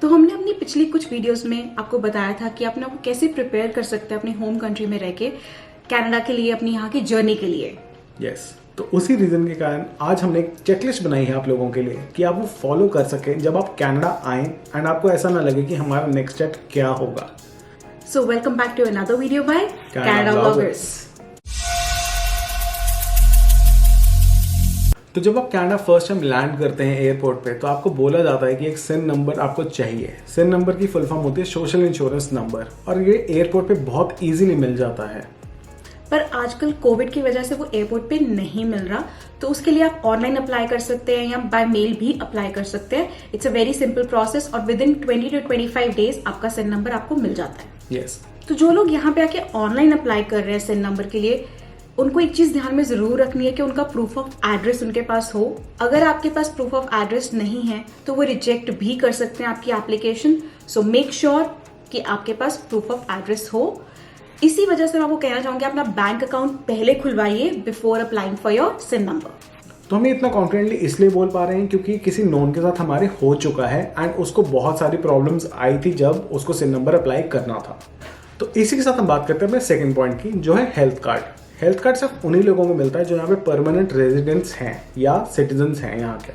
तो हमने अपनी पिछली कुछ वीडियोस में आपको बताया था कि अपने आपको कैसे प्रिपेयर कर सकते हैं अपनी होम कंट्री में रह के कनाडा के लिए, अपनी यहाँ की जर्नी के लिए। यस तो उसी रीजन के कारण आज हमने एक चेकलिस्ट बनाई है आप लोगों के लिए कि आप वो फॉलो कर सकें जब आप कनाडा आएं एंड आपको ऐसा ना लगे कि हमारा नेक्स्ट स्टेप क्या होगा। So welcome back to another video by Canada vloggers. तो जब आप कनाडा फर्स्ट टाइम लैंड करते हैं एयरपोर्ट पे तो आपको बोला जाता है कि एक सिन नंबर आपको चाहिए। सिन नंबर की फुल फॉर्म होती है सोशल इंश्योरेंस नंबर, और ये एयरपोर्ट पे बहुत इजीली मिल जाता है। पर आजकल कोविड की वजह से वो एयरपोर्ट पे नहीं मिल रहा, तो उसके लिए आप ऑनलाइन अप्लाई कर सकते हैं या बाय मेल भी अप्लाई कर सकते हैं। It's a very simple process और विद इन 20 to 25 डेज आपका सिन नंबर आपको मिल जाता है। यस तो जो लोग यहाँ पे आके ऑनलाइन अप्लाई कर रहे हैं सिन नंबर के लिए, उनको एक चीज ध्यान में जरूर रखनी है कि उनका प्रूफ ऑफ एड्रेस उनके पास हो। अगर आपके पास प्रूफ ऑफ एड्रेस नहीं है तो वो रिजेक्ट भी कर सकते हैं आपकी एप्लीकेशन। सो मेक श्योर कि आपके पास प्रूफ ऑफ एड्रेस हो। इसी वजह से मैं आपको कहना चाहूंगी अपना बैंक अकाउंट पहले खुलवाइए before applying for your SIN number. तो हम इतना कॉन्फिडेंटली इसलिए बोल पा रहे हैं क्योंकि किसी नोन के साथ हमारे हो चुका है एंड उसको बहुत सारी प्रॉब्लम्स आई थी जब उसको सिन नंबर अप्लाई करना था। तो इसी के साथ हम बात करते हैं अपने सेकंड पॉइंट की, जो है हेल्थ कार्ड। हेल्थ कार्ड सिर्फ उन्हीं लोगों को मिलता है जो यहाँ पे परमानेंट रेजिडेंट्स हैं या सिटीजन्स हैं यहाँ के।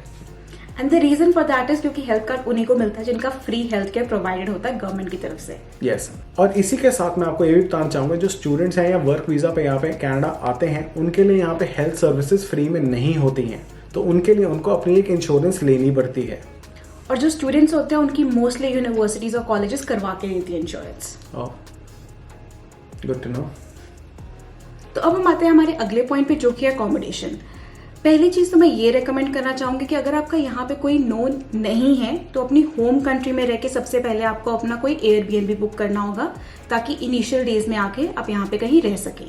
And the reason for that is क्योंकि हेल्थ कार्ड उन्हीं को मिलता है जिनका फ्री हेल्थ केयर प्रोवाइडेड होता है गवर्नमेंट की तरफ से। यस और इसी के साथ मैं आपको ये भी बताना चाहूंगा, जो स्टूडेंट्स हैं या वर्क वीजा पे यहाँ पे कनाडा आते हैं उनके लिए यहाँ पे हेल्थ सर्विसेज फ्री में नहीं होती हैं, तो उनके लिए उनको अपनी एक इंश्योरेंस लेनी पड़ती है। और जो स्टूडेंट्स होते हैं उनकी मोस्टली यूनिवर्सिटीज और कॉलेजेस करवा के देती है इंश्योरेंस। Good to know. तो अब हम आते हैं हमारे अगले पॉइंट पे, जो कि है अकोमोडेशन। पहली चीज तो मैं ये रेकमेंड करना चाहूंगी कि अगर आपका यहाँ पे कोई नोन नहीं है तो अपनी होम कंट्री में रह के सबसे पहले आपको अपना कोई एयरबीएनबी बुक करना होगा, ताकि इनिशियल डेज में आके आप यहाँ पे कहीं रह सके।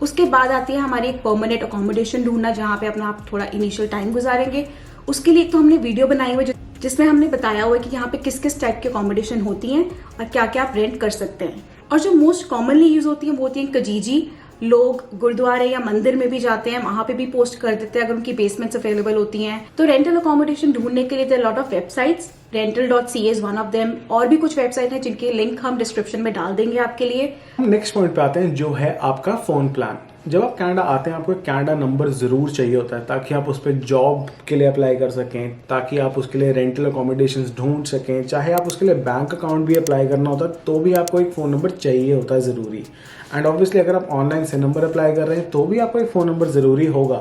उसके बाद आती है हमारी एक परमानेंट अकोमोडेशन ढूंढना, जहाँ पे अपना आप थोड़ा इनिशियल टाइम गुजारेंगे। उसके लिए तो हमने वीडियो बनाई हुई जिसमें हमने बताया हुआ है कि यहाँ पे किस किस टाइप की अकोमोडेशन होती हैं और क्या क्या आप रेंट कर सकते हैं। और जो मोस्ट कॉमनली यूज होती है वो होती है कजीजी। लोग गुरुद्वारे या मंदिर में भी जाते हैं, वहां पे भी पोस्ट कर देते हैं अगर उनकी बेसमेंट्स अवेलेबल होती हैं। तो रेंटल अकोमोडेशन ढूंढने के लिए there lot of websites, rental.ca is one of them, और भी कुछ वेबसाइट है जिनके लिंक हम डिस्क्रिप्शन में डाल देंगे आपके लिए। हम नेक्स्ट पॉइंट पे आते हैं, जो है आपका फोन प्लान। जब आप कनाडा आते हैं आपको एक कनाडा नंबर जरूर चाहिए होता है, ताकि आप उस पर जॉब के लिए अप्लाई कर सकें, ताकि आप उसके लिए रेंटल अकोमोडेशन ढूंढ सकें। चाहे आप उसके लिए बैंक अकाउंट भी अप्लाई करना होता है तो भी आपको एक फ़ोन नंबर चाहिए होता है ज़रूरी। एंड ऑब्वियसली अगर आप ऑनलाइन से नंबर अप्लाई कर रहे हैं तो भी आपको एक फ़ोन नंबर ज़रूरी होगा।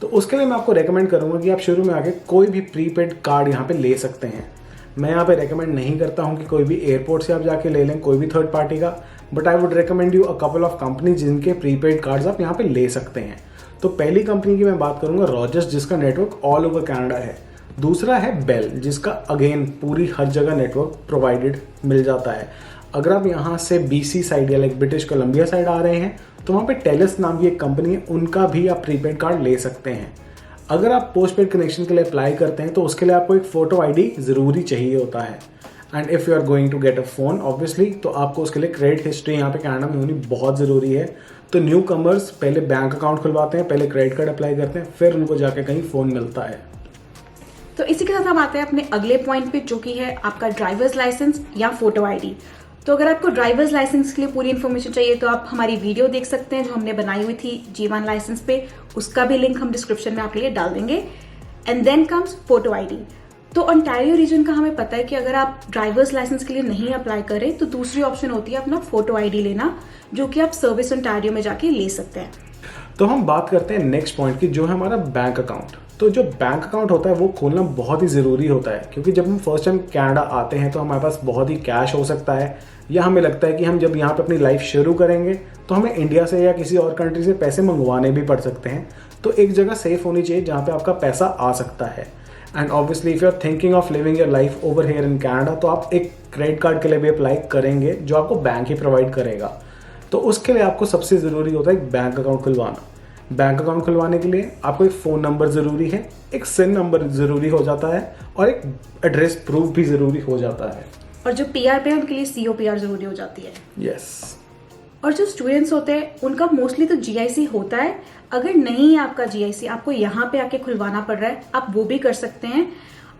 तो उसके लिए मैं आपको रेकमेंड करूँगा कि आप शुरू में आके कोई भी प्रीपेड कार्ड यहाँ पे ले सकते हैं। मैं यहाँ पे रेकमेंड नहीं करता हूँ कि कोई भी एयरपोर्ट से आप जाके ले लें कोई भी थर्ड पार्टी का, but I would recommend you a couple of company जिनके प्रीपेड कार्ड्स आप यहाँ पे ले सकते हैं। तो पहली कंपनी की मैं बात करूँगा रॉजर्स, जिसका नेटवर्क ऑल ओवर कनाडा है। दूसरा है बेल, जिसका अगेन पूरी हर जगह नेटवर्क प्रोवाइडेड मिल जाता है। अगर आप यहाँ से BC साइड या लाइक ब्रिटिश कोलंबिया साइड आ रहे हैं तो वहाँ पे टेलस नाम की एक कंपनी है, उनका भी आप प्रीपेड कार्ड ले सकते हैं। अगर आप पोस्ट पेड कनेक्शन के लिए अप्लाई करते हैं तो उसके लिए आपको एक फ़ोटो ID ज़रूरी चाहिए होता है। And if you are going to get a phone obviously, तो आपको उसके लिए क्रेडिट हिस्ट्री यहाँ पे कनाडा में होनी बहुत ज़रूरी है। तो न्यू कमर्स पहले बैंक अकाउंट खुलवाते हैं, पहले क्रेडिट कार्ड अप्लाई करते हैं, फिर उनको जाके कहीं फ़ोन मिलता है। तो इसी के साथ हम आते हैं अपने अगले पॉइंट पे, जो कि है आपका ड्राइवर्स लाइसेंस या फोटो ID। तो अगर आपको ड्राइवर्स लाइसेंस के लिए पूरी इन्फॉर्मेशन चाहिए तो आप हमारी वीडियो देख सकते हैं जो हमने बनाई हुई थी G1 लाइसेंस पे, उसका भी लिंक हम डिस्क्रिप्शन में आपके लिए डाल देंगे। And then comes photo ID। तो ओंटारियो रीजन का हमें पता है कि अगर आप ड्राइवर्स लाइसेंस के लिए नहीं अप्लाई करें तो दूसरी ऑप्शन होती है अपना फोटो ID लेना, जो कि आप सर्विस ओंटारियो में जाके ले सकते हैं। तो हम बात करते हैं नेक्स्ट पॉइंट की, जो है हमारा बैंक अकाउंट। तो जो बैंक अकाउंट होता है वो खोलना बहुत ही ज़रूरी होता है, क्योंकि जब हम फर्स्ट टाइम कनाडा आते हैं तो हमारे पास बहुत ही कैश हो सकता है, या हमें लगता है कि हम जब यहाँ पे अपनी लाइफ शुरू करेंगे तो हमें इंडिया से या किसी और कंट्री से पैसे मंगवाने भी पड़ सकते हैं। तो एक जगह सेफ होनी चाहिए जहाँ पे आपका पैसा आ सकता है। And obviously if you are thinking of living your life over here in Canada, तो आप एक क्रेडिट कार्ड के लिए भी अप्लाई करेंगे जो आपको बैंक ही प्रोवाइड करेगा। तो उसके लिए आपको सबसे ज़रूरी होता है एक बैंक अकाउंट खुलवाना। बैंक अकाउंट खुलवाने के लिए आपको एक फ़ोन नंबर ज़रूरी है, एक सिन नंबर ज़रूरी हो जाता है, और एक एड्रेस प्रूफ भी ज़रूरी हो जाता है। और जो PR पे है उनके लिए COPR जरूरी हो जाती है। यस और जो स्टूडेंट्स होते हैं उनका मोस्टली तो GIC होता है। अगर नहीं है आपका GIC, आपको यहाँ पे आके खुलवाना पड़ रहा है, आप वो भी कर सकते हैं।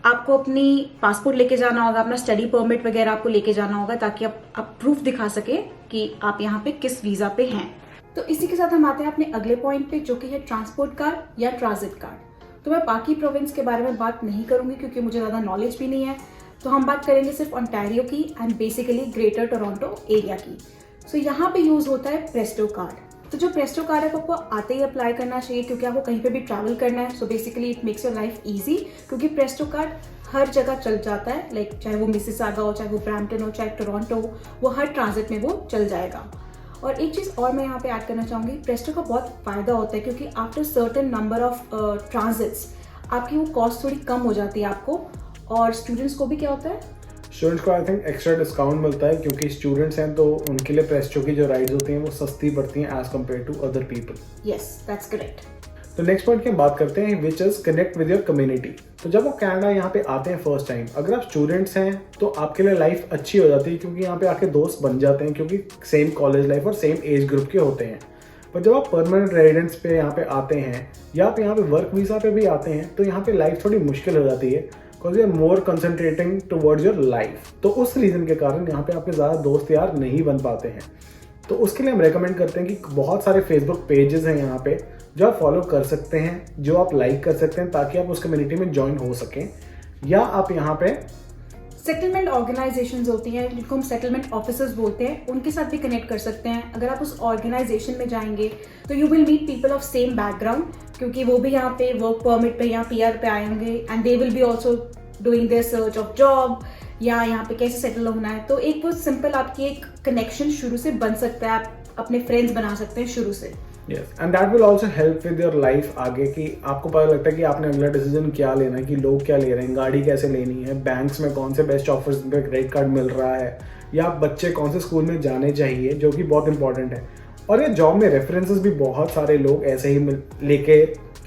आपको अपनी पासपोर्ट लेके जाना होगा, अपना स्टडी परमिट वगैरह आपको लेके जाना होगा ताकि आप प्रूफ दिखा सके कि आप यहाँ पे किस वीजा पे हैं। तो इसी के साथ हम आते हैं अपने अगले पॉइंट पे, जो कि है ट्रांसपोर्ट कार्ड या ट्रांजिट कार्ड। तो मैं बाकी प्रोविंस के बारे में बात नहीं करूंगी क्योंकि मुझे ज्यादा नॉलेज भी नहीं है, तो हम बात करेंगे सिर्फ ओंटारियो की and basically greater Toronto area की। सो यहाँ पे यूज होता है प्रेस्टो कार्ड। तो जो प्रेस्टो कार्ड है आपको आते ही अप्लाई करना चाहिए क्योंकि आपको कहीं पे भी ट्रैवल करना है। So basically it makes your life easy क्योंकि प्रेस्टो कार्ड हर जगह चल जाता है, लाइक चाहे वो मिसिसागा हो, चाहे वो ब्रैम्पटन हो, चाहे टोरंटो हो, वो हर ट्रांजिट में वो चल जाएगा। और एक चीज़ और मैं यहाँ पे ऐड करना चाहूँगी, प्रेस्टो का बहुत फ़ायदा होता है क्योंकि after certain number of transits आपकी वो कॉस्ट थोड़ी कम हो जाती है आपको, और स्टूडेंट्स को भी क्या होता है, स्टूडेंट्स को आई थिंक एक्स्ट्रा डिस्काउंट मिलता है क्योंकि स्टूडेंट्स हैं तो उनके लिए प्रेस्टो की जो राइड्स होती हैं वो सस्ती पड़ती हैं as compare to other people. Yes that's correct. तो नेक्स्ट पॉइंट की हम बात करते हैं which is connect with your community. तो जब आप कनाडा यहाँ पे आते हैं फर्स्ट टाइम, अगर आप स्टूडेंट्स हैं तो आपके लिए लाइफ अच्छी हो जाती है क्योंकि यहाँ पे आके दोस्त बन जाते हैं क्योंकि सेम कॉलेज लाइफ और सेम एज ग्रुप के होते हैं। पर जब आप परमानेंट रेजिडेंस पे यहाँ पे आते हैं या आप यहाँ पे वर्क वीज़ा पे भी आते हैं तो यहाँ पे लाइफ थोड़ी मुश्किल हो जाती है because you are more concentrating towards your life. तो उस रीज़न के कारण यहाँ पे आपके ज़्यादा दोस्त यार नहीं बन पाते हैं। तो उसके लिए हम रेकमेंड करते हैं कि बहुत सारे फेसबुक पेजेस हैं यहाँ पे जो आप फॉलो कर सकते हैं, जो आप लाइक कर सकते हैं ताकि आप उस कम्युनिटी में ज्वाइन हो सकें। या आप यहाँ पे सेटलमेंट ऑर्गेनाइजेशंस होती हैं जिनको हम सेटलमेंट ऑफिसर्स बोलते हैं, उनके साथ भी कनेक्ट कर सकते हैं। अगर आप उस ऑर्गेनाइजेशन में जाएंगे तो you will meet people of same background क्योंकि वो भी यहाँ पे वर्क परमिट पे या PR पे आएंगे and they will be also doing their search of job या यहाँ पे कैसे सेटल होना है। तो एक वो सिंपल आपकी एक कनेक्शन शुरू से बन सकता है, आप अपने फ्रेंड्स बना सकते हैं शुरू से। Yes and that will also help with your life आगे कि आपको पता लगता है कि आपने अगला डिसीजन क्या लेना है, कि लोग क्या ले रहे हैं, गाड़ी कैसे लेनी है, बैंक्स में कौन से बेस्ट ऑफर्स पे क्रेडिट कार्ड मिल रहा है, या बच्चे कौन से स्कूल में जाने चाहिए जो कि बहुत इंपॉर्टेंट है। और ये जॉब में रेफरेंसेस भी बहुत सारे लोग ऐसे ही लेके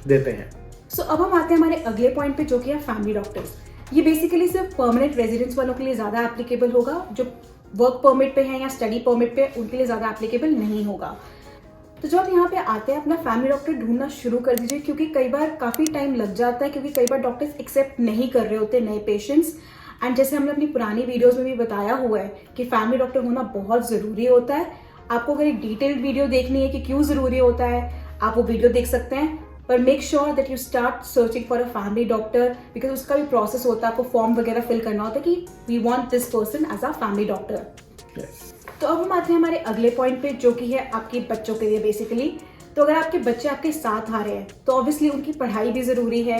देते हैं। सो अब हम आते हैं हमारे अगले पॉइंट पे जो कि है फैमिली डॉक्टर्स। ये बेसिकली सिर्फ परमानेंट रेजिडेंस वालों के लिए ज्यादा एप्लीकेबल होगा, जो वर्क परमिट पे है या स्टडी परमिट पे उनके लिए ज्यादा एप्लीकेबल नहीं होगा। तो जब आप यहाँ पे आते हैं अपना फैमिली डॉक्टर ढूंढना शुरू कर दीजिए क्योंकि कई बार काफी टाइम लग जाता है क्योंकि कई बार डॉक्टर्स एक्सेप्ट नहीं कर रहे होते नए पेशेंट्स। एंड जैसे हमने अपनी पुरानी वीडियोस में भी बताया हुआ है कि फैमिली डॉक्टर होना बहुत जरूरी होता है। आपको अगर एक डिटेल्ड वीडियो देखनी है कि क्यों जरूरी होता है, आप वो वीडियो देख सकते हैं, पर make sure that you start searching for a family doctor because उसका भी प्रोसेस होता है, आपको फॉर्म वगैरह फिल करना होता है कि we want this person as a family doctor. तो अब हम आते हैं हमारे अगले पॉइंट पे जो कि है आपके बच्चों के लिए बेसिकली। तो अगर आपके बच्चे आपके साथ आ रहे हैं तो ऑब्वियसली उनकी पढ़ाई भी जरूरी है।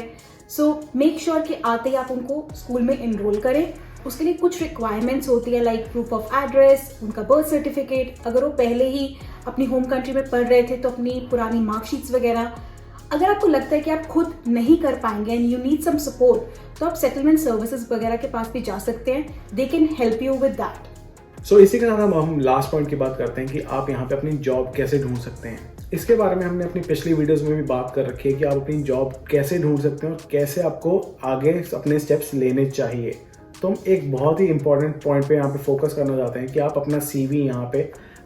सो मेक श्योर कि आते ही आप उनको स्कूल में इनरोल करें। उसके लिए कुछ रिक्वायरमेंट्स होती है लाइक प्रूफ ऑफ एड्रेस, उनका बर्थ सर्टिफिकेट, अगर वो पहले ही अपनी होम कंट्री में पढ़ रहे थे तो अपनी पुरानी मार्कशीट्स वगैरह। अगर आपको लगता है कि आप खुद नहीं कर पाएंगे and you need some support तो आप सेटलमेंट सर्विसेज वगैरह के पास भी जा सकते हैं, they can help you with that. So इसी के साथ हम लास्ट पॉइंट की बात करते हैं कि आप यहाँ पे अपनी जॉब कैसे ढूंढ सकते हैं। इसके बारे में हमने अपनी पिछली वीडियोस में भी बात कर रखी है कि आप अपनी जॉब कैसे ढूंढ सकते हैं और कैसे आपको आगे अपने स्टेप्स लेने चाहिए। तो हम एक बहुत ही इंपॉर्टेंट पॉइंट पे यहाँ पे फोकस करना चाहते हैं कि आप अपना CV यहाँ पे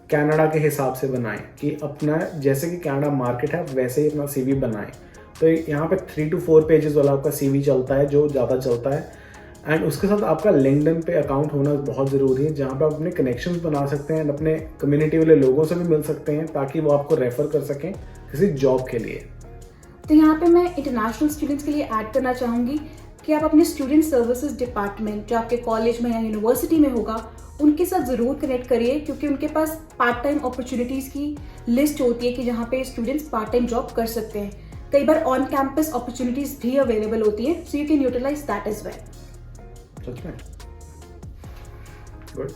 कनाडा के हिसाब से बनाएं, कि अपना जैसे कि कनाडा मार्केट है वैसे ही अपना CV बनाएं। तो यहाँ पे 3 to 4 पेजेस वाला आपका CV चलता है जो ज़्यादा चलता है। एंड उसके साथ आपका लिंक्डइन पे अकाउंट होना बहुत ज़रूरी है जहाँ पे आप अपने कनेक्शंस बना सकते हैं, अपने कम्युनिटी वाले लोगों से भी मिल सकते हैं ताकि वो आपको रेफर कर सकें किसी जॉब के लिए। तो यहाँ पे मैं इंटरनेशनल स्टूडेंट्स के लिए ऐड करना चाहूँगी कि आप अपने स्टूडेंट सर्विसेज डिपार्टमेंट जो आपके कॉलेज में या यूनिवर्सिटी में होगा उनके साथ ज़रूर कनेक्ट करिए क्योंकि उनके पास पार्ट टाइम अपॉर्चुनिटीज़ की लिस्ट होती है कि जहाँ पे स्टूडेंट्स पार्ट टाइम जॉब कर सकते हैं। कई बार ऑन कैंपस अपॉर्चुनिटीज़ भी अवेलेबल होती हैं, so you can utilize that as well. सच में गुड।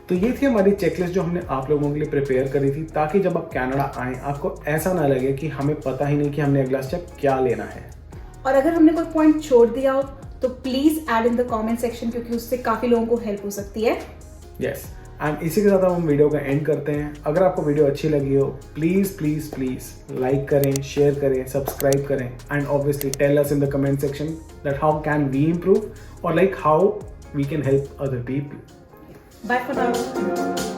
तो ये थी हमारी चेकलिस्ट जो हमने आप लोगों के लिए प्रिपेयर करी थी ताकि जब आप कनाडा आएं आपको ऐसा ना लगे कि हमें पता ही नहीं कि हमने अगला स्टेप क्या लेना है। और अगर हमने कोई पॉइंट छोड़ दिया हो तो please add in the comment section क्योंकि उससे काफी लोगों को हेल्प हो सकती है। यस एंड इसी के साथ हम वीडियो का एंड करते हैं। अगर आपको वीडियो अच्छी लगी हो प्लीज प्लीज प्लीज लाइक करें, शेयर करें, सब्सक्राइब करें and obviously tell us in the comment section that how can we improve और like how we can help other people. Bye for now.